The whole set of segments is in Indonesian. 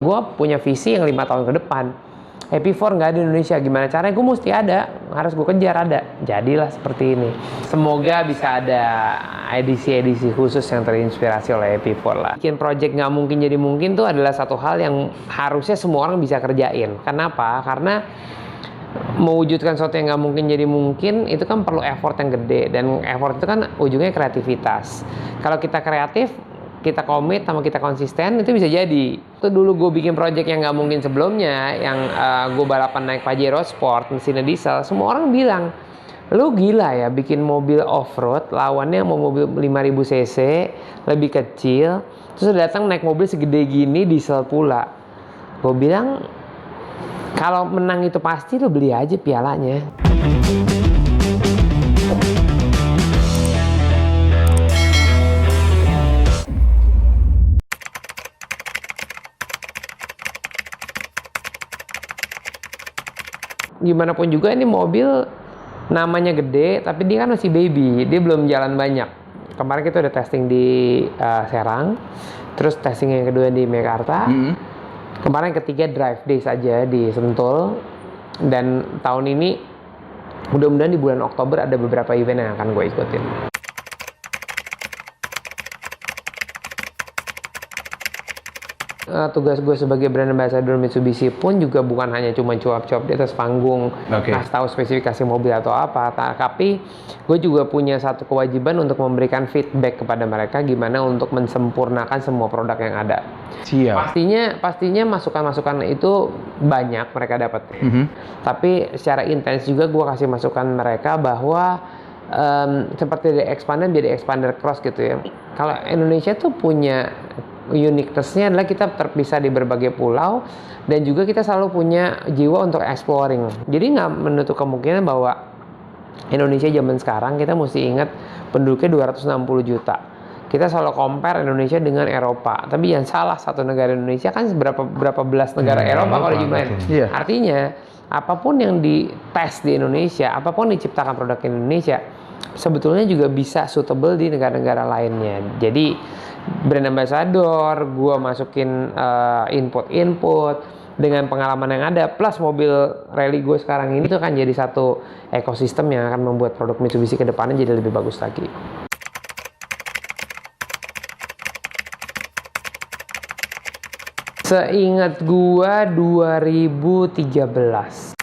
gue punya visi yang 5 tahun ke depan. AP4 nggak ada di Indonesia, gimana caranya? Gue mesti ada, harus gue kejar ada. Jadilah seperti ini. Semoga bisa ada edisi-edisi khusus yang terinspirasi oleh AP4 lah. Bikin project nggak mungkin jadi mungkin tuh adalah satu hal yang harusnya semua orang bisa kerjain. Kenapa? Karena mewujudkan sesuatu yang nggak mungkin jadi mungkin itu kan perlu effort yang gede, dan effort itu kan ujungnya kreativitas. Kalau kita kreatif, kita komit sama kita konsisten, itu bisa jadi. Itu dulu gue bikin project yang nggak mungkin sebelumnya, yang gue balapan naik Pajero Sport mesinnya diesel, semua orang bilang, lu gila ya bikin mobil off-road, lawannya mau mobil 5000 cc lebih kecil, terus datang naik mobil segede gini diesel pula. Gue bilang, kalau menang itu pasti, lu beli aja pialanya. Gimana pun juga ini mobil namanya gede, tapi dia kan masih baby, dia belum jalan banyak. Kemarin kita udah testing di Serang, terus testing yang kedua di Mekarta. Kemarin ketiga drive day saja di Sentul, dan tahun ini mudah-mudahan di bulan Oktober ada beberapa event yang akan gue ikutin. Tugas gue sebagai brand ambassador Mitsubishi pun juga bukan hanya cuma cuap-cuap di atas panggung, ngasih tahu spesifikasi mobil atau apa, tapi gue juga punya satu kewajiban untuk memberikan feedback kepada mereka gimana untuk mensempurnakan semua produk yang ada. Siap. Pastinya masukan-masukan itu banyak mereka dapat. Tapi secara intens juga gue kasih masukan mereka bahwa seperti dari expander jadi expander cross gitu ya. Kalau Indonesia tuh punya uniqueness-nya adalah kita terpisah di berbagai pulau, dan juga kita selalu punya jiwa untuk exploring. Jadi nggak menutup kemungkinan bahwa Indonesia zaman sekarang kita mesti ingat penduduknya 260 juta. Kita selalu compare Indonesia dengan Eropa, tapi yang salah satu negara Indonesia kan berapa belas negara Eropa kalau jumlahin. Artinya apapun yang dites di Indonesia, apapun diciptakan produk Indonesia, sebetulnya juga bisa suitable di negara-negara lainnya. Jadi brand ambassador, gue masukin input dengan pengalaman yang ada, plus mobil rally gue sekarang ini tuh kan jadi satu ekosistem yang akan membuat produk Mitsubishi ke depannya jadi lebih bagus lagi. Seingat gue 2013.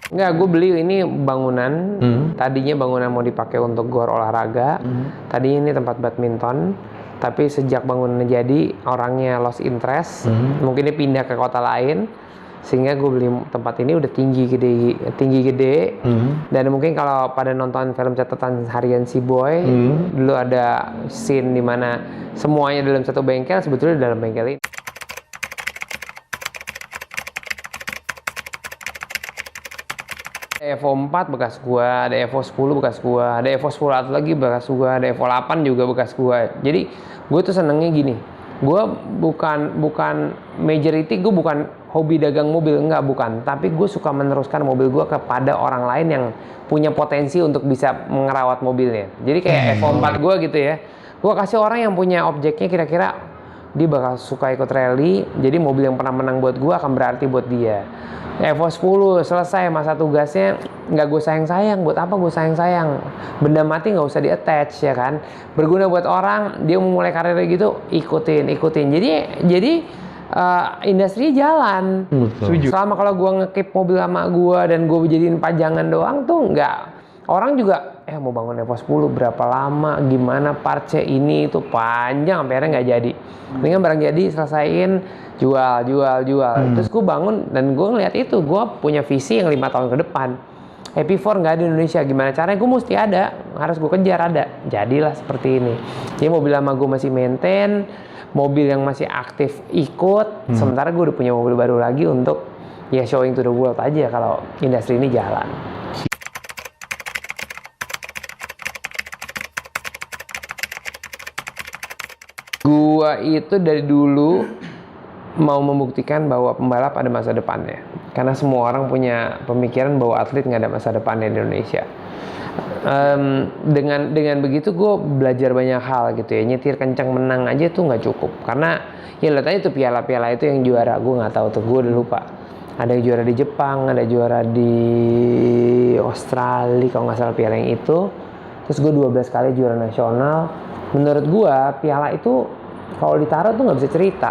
Enggak, gue beli ini bangunan. Tadinya bangunan mau dipakai untuk gor olahraga. Tadinya ini tempat badminton. Tapi sejak bangunannya jadi, orangnya lost interest. Mungkin dia pindah ke kota lain. Sehingga gue beli tempat ini udah tinggi gede. Dan mungkin kalau pada nonton film catatan harian Si Boy, dulu ada scene di mana semuanya dalam satu bengkel, sebetulnya dalam bengkel ini. Ada Evo 4 bekas gua, ada Evo 10 bekas gua, ada Evo 10 atau lagi bekas gua, ada Evo 8 juga bekas gua. Jadi gue tuh senengnya gini, gue bukan majority, gue bukan hobi dagang mobil, bukan. Tapi gue suka meneruskan mobil gue kepada orang lain yang punya potensi untuk bisa merawat mobilnya. Jadi kayak Evo 4 gue gitu ya, gue kasih orang yang punya objeknya kira-kira dia bakal suka ikut rally, jadi mobil yang pernah menang buat gue akan berarti buat dia. Evo 10 selesai masa tugasnya, nggak gue sayang-sayang. Buat apa gue sayang-sayang? Benda mati nggak usah di-attach ya kan. Berguna buat orang, dia mau mulai karirnya gitu, ikutin. Jadi industri jalan. Selama kalau gue nge-keep mobil sama gue dan gue jadiin pajangan doang tuh nggak. Orang juga mau bangun Evo 10 berapa lama, gimana partnya ini itu panjang sampai akhirnya nggak jadi. Mendingan barang jadi selesaiin, jual. Terus gue bangun dan gue ngeliat itu, gue punya visi yang 5 tahun ke depan. AP4 nggak ada di Indonesia, gimana caranya? Gue mesti ada, harus gue kejar ada. Jadilah seperti ini. Jadi mobil lama gue masih maintain, mobil yang masih aktif ikut, sementara gue udah punya mobil baru lagi untuk ya showing to the world aja kalau industri ini jalan. Gua itu dari dulu mau membuktikan bahwa pembalap ada masa depannya. Karena semua orang punya pemikiran bahwa atlet nggak ada masa depannya di Indonesia. Dengan begitu gue belajar banyak hal gitu ya. Nyetir kencang menang aja tuh nggak cukup, karena ya lihat aja tuh piala-piala itu yang juara, gue nggak tahu tuh, gue udah lupa. Ada yang juara di Jepang, ada juara di Australia kalau nggak salah piala yang itu. Terus gue 12 kali juara nasional. Menurut gue piala itu kalau ditaruh tuh nggak bisa cerita.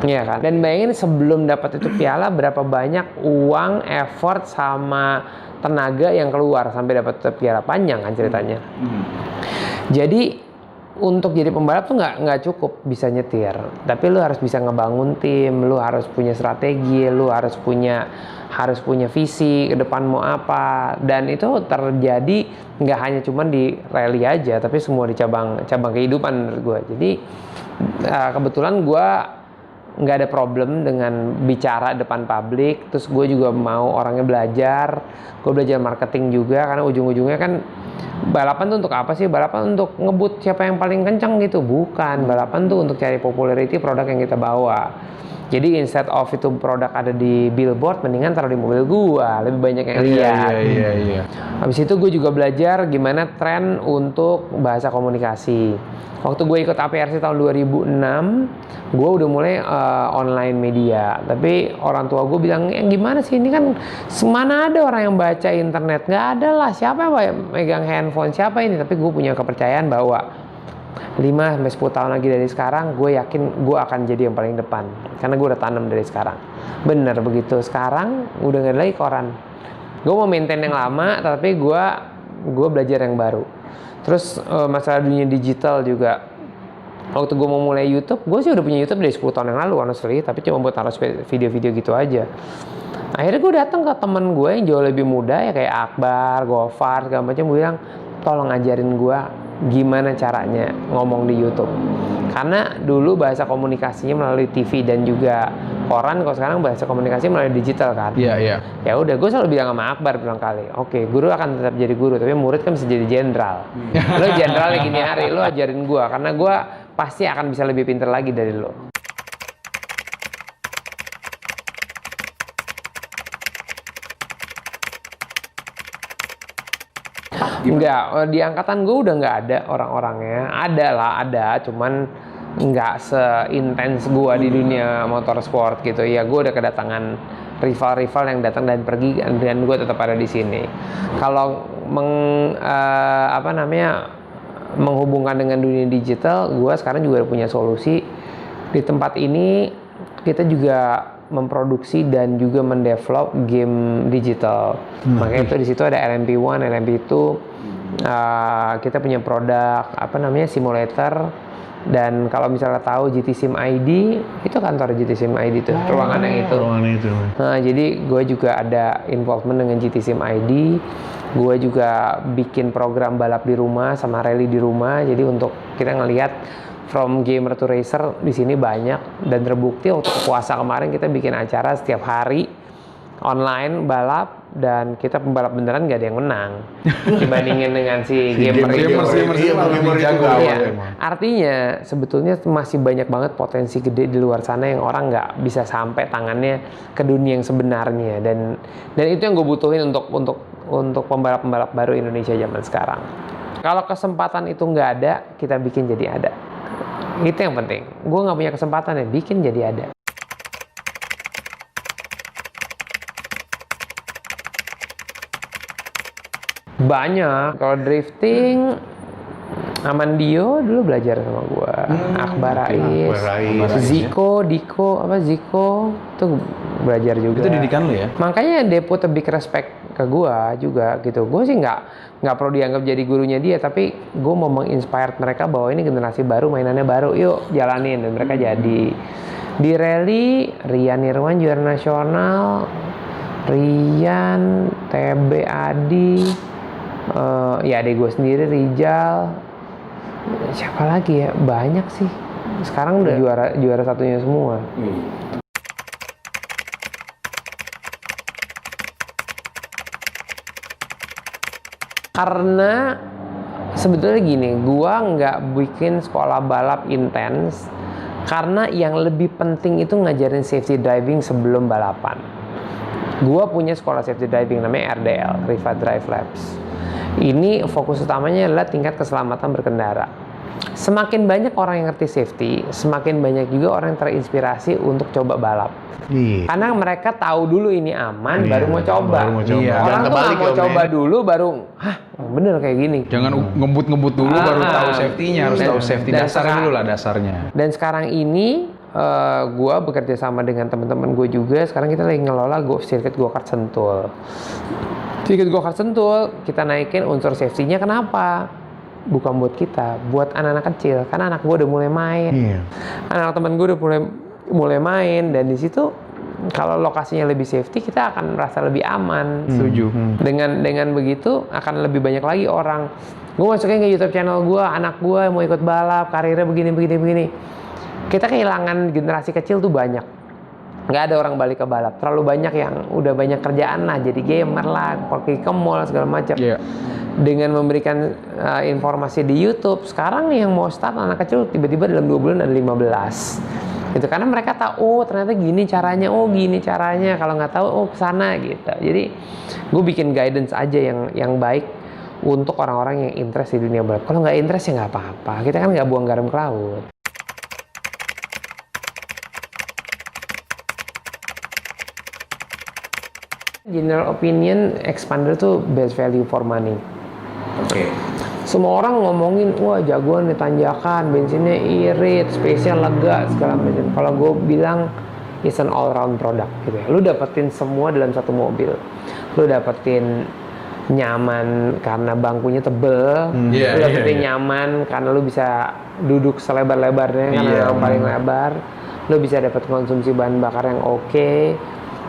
Iya kan? Dan bayangin sebelum dapat itu piala berapa banyak uang, effort sama tenaga yang keluar sampai dapat piala, panjang kan ceritanya. Jadi untuk jadi pembalap tuh nggak cukup bisa nyetir, tapi lu harus bisa ngebangun tim, lu harus punya strategi, lu harus punya visi ke depan mau apa. Dan itu terjadi nggak hanya cuman di rally aja, tapi semua di cabang kehidupan menurut gue. Jadi kebetulan gue nggak ada problem dengan bicara depan publik. Terus gue juga mau orangnya belajar, gue belajar marketing juga, karena ujung-ujungnya kan balapan tuh untuk apa sih? Balapan untuk ngebut siapa yang paling kencang gitu? Bukan. Balapan tuh untuk cari popularity produk yang kita bawa. Jadi instead of itu produk ada di billboard, mendingan taruh di mobil gua, lebih banyak yang lihat. Iya. Habis itu gue juga belajar gimana tren untuk bahasa komunikasi. Waktu gue ikut APRC tahun 2006, gue udah mulai online media. Tapi orang tua gue bilang, gimana sih ini kan semana ada orang yang baca internet? Nggak ada lah, siapa yang megang handphone, siapa ini? Tapi gue punya kepercayaan bahwa 5-10 tahun lagi dari sekarang, gue yakin gue akan jadi yang paling depan. Karena gue udah tanam dari sekarang. Bener begitu, sekarang udah nggak ada lagi koran. Gue mau maintain yang lama, tapi gue belajar yang baru. Terus masalah dunia digital juga. Waktu gue mau mulai YouTube, gue sih udah punya YouTube dari 10 tahun yang lalu honestly, tapi cuma buat taruh video-video gitu aja. Akhirnya gue datang ke temen gue yang jauh lebih muda ya, kayak Akbar, Gofar, segala macam. Gue bilang, tolong ngajarin gue gimana caranya ngomong di YouTube. Karena dulu bahasa komunikasinya melalui TV dan juga koran, kalau sekarang bahasa komunikasi melalui digital kan. Iya. Ya udah, gue selalu bilang sama Akbar bilang kali, oke, guru akan tetap jadi guru, tapi murid kan bisa jadi jenderal. Lo jenderal gini hari, lo ajarin gue, karena gue pasti akan bisa lebih pintar lagi dari lo. Enggak, di angkatan gue udah nggak ada orang-orangnya. Ada, cuman nggak seintens gue di dunia motorsport gitu. Ya gue udah kedatangan rival-rival yang datang dan pergi, dan gue tetap ada di sini. Kalau menghubungkan dengan dunia digital, gue sekarang juga punya solusi. Di tempat ini kita juga memproduksi dan juga mendevelop game digital. Makanya itu di situ ada LMP1, LMP2. Kita punya produk simulator. Dan kalau misalnya tahu GT Sim ID, itu kantor GT Sim ID itu, ruangan yang itu. Nah, jadi gue juga ada involvement dengan GT Sim ID. Gue juga bikin program balap di rumah sama rally di rumah. Jadi untuk kita ngelihat from gamer to racer di sini banyak, dan terbukti waktu puasa kemarin kita bikin acara setiap hari online balap, dan kita pembalap beneran nggak ada yang menang dibandingin dengan si gamer itu. Artinya sebetulnya masih banyak banget potensi gede di luar sana yang orang nggak bisa sampai tangannya ke dunia yang sebenarnya, dan itu yang gue butuhin untuk pembalap-pembalap baru Indonesia zaman sekarang. Kalau kesempatan itu nggak ada, kita bikin jadi ada. Itu yang penting. Gue nggak punya kesempatan ya, bikin jadi ada. Banyak. Kalau drifting, Amandio dulu belajar sama gue. Akbar Rais, Ziko itu belajar juga. Itu didikan lu ya? Makanya dia put a big respect ke gue juga gitu. Gue sih nggak perlu dianggap jadi gurunya dia, tapi gue mau menginspire mereka bahwa ini generasi baru, mainannya baru, yuk jalanin, dan mereka jadi. Di rally, Rian Irwan juara nasional, Rian, TB Adi, ya adik gue sendiri Rijal, siapa lagi ya, banyak sih. Sekarang udah juara satunya semua. Karena sebetulnya gini, gua nggak bikin sekolah balap intens karena yang lebih penting itu ngajarin safety driving sebelum balapan. Gua punya sekolah safety driving namanya RDL, Riva Drive Labs. Ini fokus utamanya adalah tingkat keselamatan berkendara. Semakin banyak orang yang ngerti safety, semakin banyak juga orang yang terinspirasi untuk coba balap. Iya. Karena mereka tahu dulu ini aman, baru mau coba. Baru mau coba. Iya. Orang tuh nggak mau coba dulu, baru, bener kayak gini. Jangan ngebut-ngebut dulu baru tahu safety-nya, harus tahu safety dan dasarnya dulu lah dasarnya. Dan sekarang ini gue bekerja sama dengan teman-teman gue juga. Sekarang kita lagi ngelola sirkuit go-kart Sentul. Sirkuit go-kart Sentul kita naikin unsur safety-nya. Kenapa? Bukan buat kita, buat anak-anak kecil. Karena anak gue udah mulai main, anak teman gue udah mulai main, dan di situ kalau lokasinya lebih safety, kita akan merasa lebih aman. Setuju. Dengan begitu akan lebih banyak lagi orang. Gue masukin ke YouTube channel gue, anak gue mau ikut balap, karirnya begini. Kita kehilangan generasi kecil tuh banyak. Nggak ada orang balik ke balap. Terlalu banyak yang udah banyak kerjaan lah, jadi gamer lah, pergi ke mall segala macam. Iya. Dengan memberikan informasi di YouTube, sekarang nih yang mau start anak kecil tiba-tiba dalam 2 bulan ada 15. Gitu, karena mereka tahu, oh ternyata gini caranya, kalau nggak tahu, oh kesana gitu. Jadi gue bikin guidance aja yang baik untuk orang-orang yang interest di dunia balap. Kalau nggak interest ya nggak apa-apa, kita kan nggak buang garam ke laut. General opinion, expander tuh best value for money. Oke. Semua orang ngomongin, wah jagoan nih tanjakan, bensinnya irit, spesial lega, segala macam. Kalau gue bilang, it's an all round product gitu ya. Lu dapetin semua dalam satu mobil. Lu dapetin nyaman karena bangkunya tebel, lu dapetin nyaman karena lu bisa duduk selebar-lebarnya karena yang paling lebar. Lu bisa dapet konsumsi bahan bakar yang oke.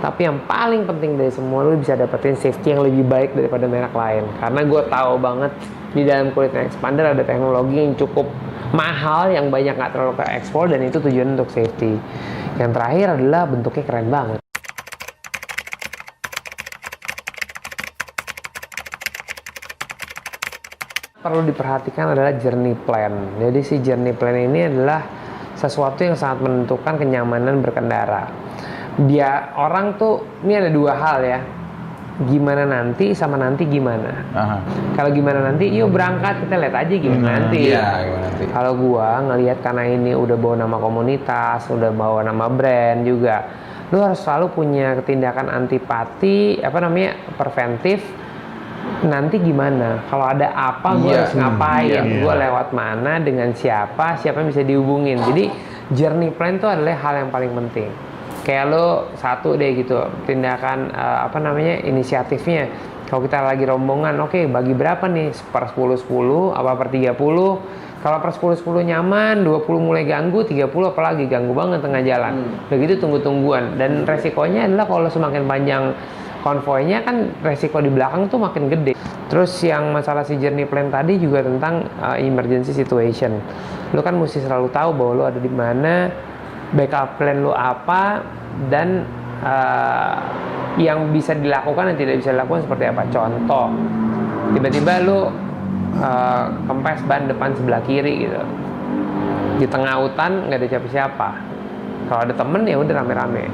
Tapi yang paling penting dari semua, lu bisa dapetin safety yang lebih baik daripada merek lain. Karena gue tahu banget di dalam kulit expander ada teknologi yang cukup mahal, yang banyak nggak terlalu ke ekspor, dan itu tujuan untuk safety. Yang terakhir adalah bentuknya keren banget. Perlu diperhatikan adalah journey plan. Jadi si journey plan ini adalah sesuatu yang sangat menentukan kenyamanan berkendara. Dia orang tuh, ini ada 2 hal ya, gimana nanti sama nanti gimana. Kalau gimana nanti, yuk berangkat, kita lihat aja gimana nanti. Kalau gua ngelihat karena ini udah bawa nama komunitas, udah bawa nama brand juga, lu harus selalu punya tindakan antipati, preventif. Nanti gimana? Kalau ada apa, gue harus ngapain? Gue lewat mana? Dengan siapa? Siapa yang bisa dihubungin? Jadi journey plan itu adalah hal yang paling penting. Kayak lo satu deh gitu, tindakan inisiatifnya. Kalau kita lagi rombongan, oke, bagi berapa nih? Per 10-10, apa per 30? Kalau per 10-10 nyaman, 20 mulai ganggu, 30 apalagi ganggu banget tengah jalan. Begitu tunggu-tungguan. Dan resikonya adalah kalau semakin panjang konvoynya kan resiko di belakang tuh makin gede. Terus yang masalah si journey plan tadi juga tentang emergency situation. Lu kan mesti selalu tahu bahwa lu ada di mana, backup plan lu apa, dan yang bisa dilakukan dan tidak bisa dilakukan seperti apa. Contoh, tiba-tiba lu kempes ban depan sebelah kiri gitu, di tengah hutan nggak ada siapa-siapa. Kalau ada temen ya udah rame-rame.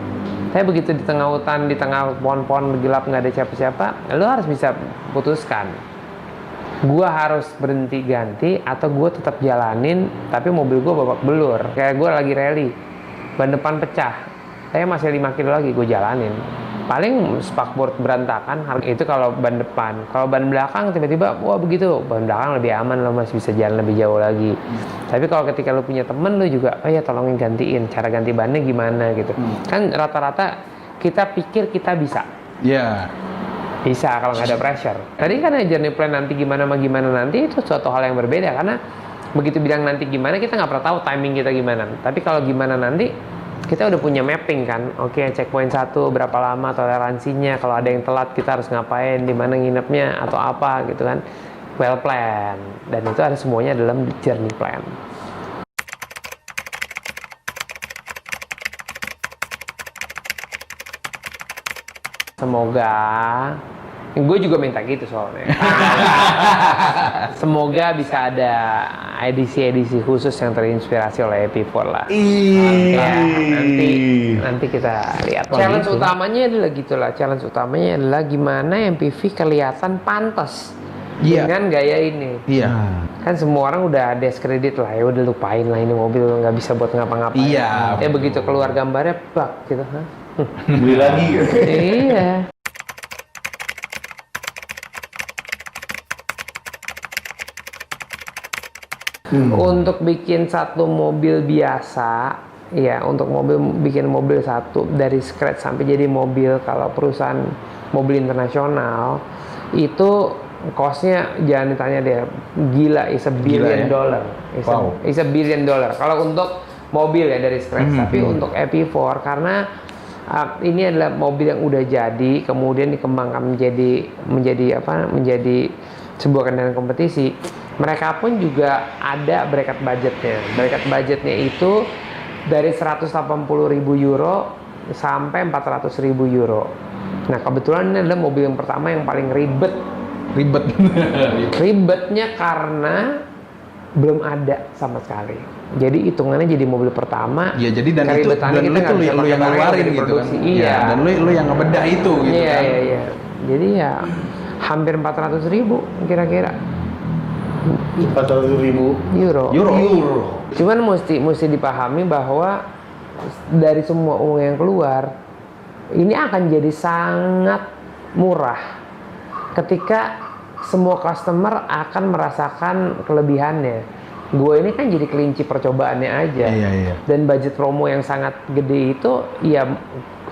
Tapi begitu di tengah hutan, di tengah pohon-pohon gelap nggak ada siapa-siapa, lu harus bisa putuskan, gua harus berhenti ganti atau gua tetap jalanin tapi mobil gua babak belur. Kayak gua lagi rally, ban depan pecah, saya masih 5 kilo lagi, gue jalanin. Paling spakboard berantakan, itu kalau ban depan. Kalau ban belakang tiba-tiba, wah begitu, ban belakang lebih aman, lo masih bisa jalan lebih jauh lagi. Tapi kalau ketika lo punya temen, lo juga, oh ya tolongin gantiin, cara ganti bannya gimana gitu. Kan rata-rata kita pikir kita bisa. Bisa kalau nggak ada pressure. Tadi kan ada journey plan nanti gimana nanti, itu suatu hal yang berbeda. Karena begitu bilang nanti gimana, kita nggak pernah tahu timing kita gimana. Tapi kalau gimana nanti, kita udah punya mapping kan. Oke, checkpoint 1 berapa lama toleransinya, kalau ada yang telat kita harus ngapain, di mana nginepnya atau apa gitu kan. Well plan. Dan itu ada semuanya dalam journey plan. Semoga, gue juga minta gitu soalnya. Semoga bisa ada edisi-edisi khusus yang terinspirasi oleh EP4 lah. Ya, nanti kita lihat. Challenge utamanya adalah gitulah. Challenge utamanya adalah gimana MPV kelihatan pantas Iya. dengan gaya ini. Iya. Kan semua orang udah diskredit lah, ya udah lupain lah ini mobil nggak bisa buat ngapa-ngapain. Iya. Ya begitu keluar gambarnya bak gitu. Hah? Beli lagi kan? Iya. Untuk bikin satu mobil biasa, ya untuk bikin mobil satu dari scratch sampai jadi mobil kalau perusahaan mobil internasional itu costnya jangan ditanya deh, gila, is a billion ya? dollar, Wow. is a billion dollar. Kalau untuk mobil ya dari scratch, tapi untuk EP4 karena ini adalah mobil yang udah jadi, kemudian dikembangkan menjadi sebuah kendaraan kompetisi. Mereka pun juga ada bracket budgetnya. Bracket budgetnya itu dari 180.000 euro sampai 400.000 euro. Nah kebetulan ini adalah mobil yang pertama yang paling ribet. Ribetnya karena belum ada sama sekali. Jadi hitungannya jadi mobil pertama. Ya jadi dan itu keribetannya lu yang ngeluarin gitu kan. Iya. Ya, dan lu yang ngebedah itu gitu Iya, kan. iya. Jadi ya hampir 400.000 kira-kira 400.000 euro. euro. Cuman mesti dipahami bahwa dari semua uang yang keluar ini akan jadi sangat murah ketika semua customer akan merasakan kelebihannya. Gue ini kan jadi kelinci percobaannya aja. Iya. Dan budget promo yang sangat gede itu ya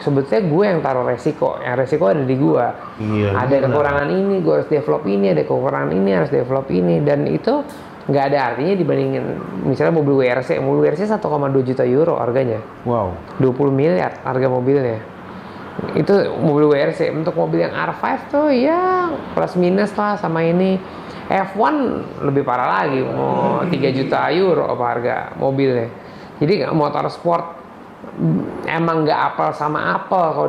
sebetulnya gue yang taruh resiko. Yang resiko ada di gue. Iya, Ada benar. kekurangan ini, gue harus develop ini. Ada kekurangan ini, harus develop ini. Dan itu nggak ada artinya dibandingin misalnya mobil WRC. Mobil WRC 1,2 juta euro harganya. Wow. 20 miliar harga mobilnya. Itu mobil WRC. Untuk mobil yang R5 tuh ya plus minus lah sama ini. F1 lebih parah lagi, mau 3 juta euro apa harga mobilnya. Jadi motor sport emang nggak apel sama apel kalau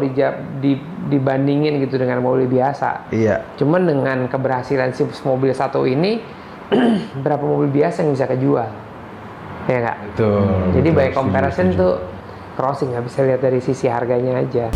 dibandingin gitu dengan mobil biasa. Iya. Cuman dengan keberhasilan si mobil satu ini, berapa mobil biasa yang bisa kejual? Ya nggak? Betul. Jadi betul, by setuju, comparison setuju. tuh crossing nggak bisa lihat dari sisi harganya aja.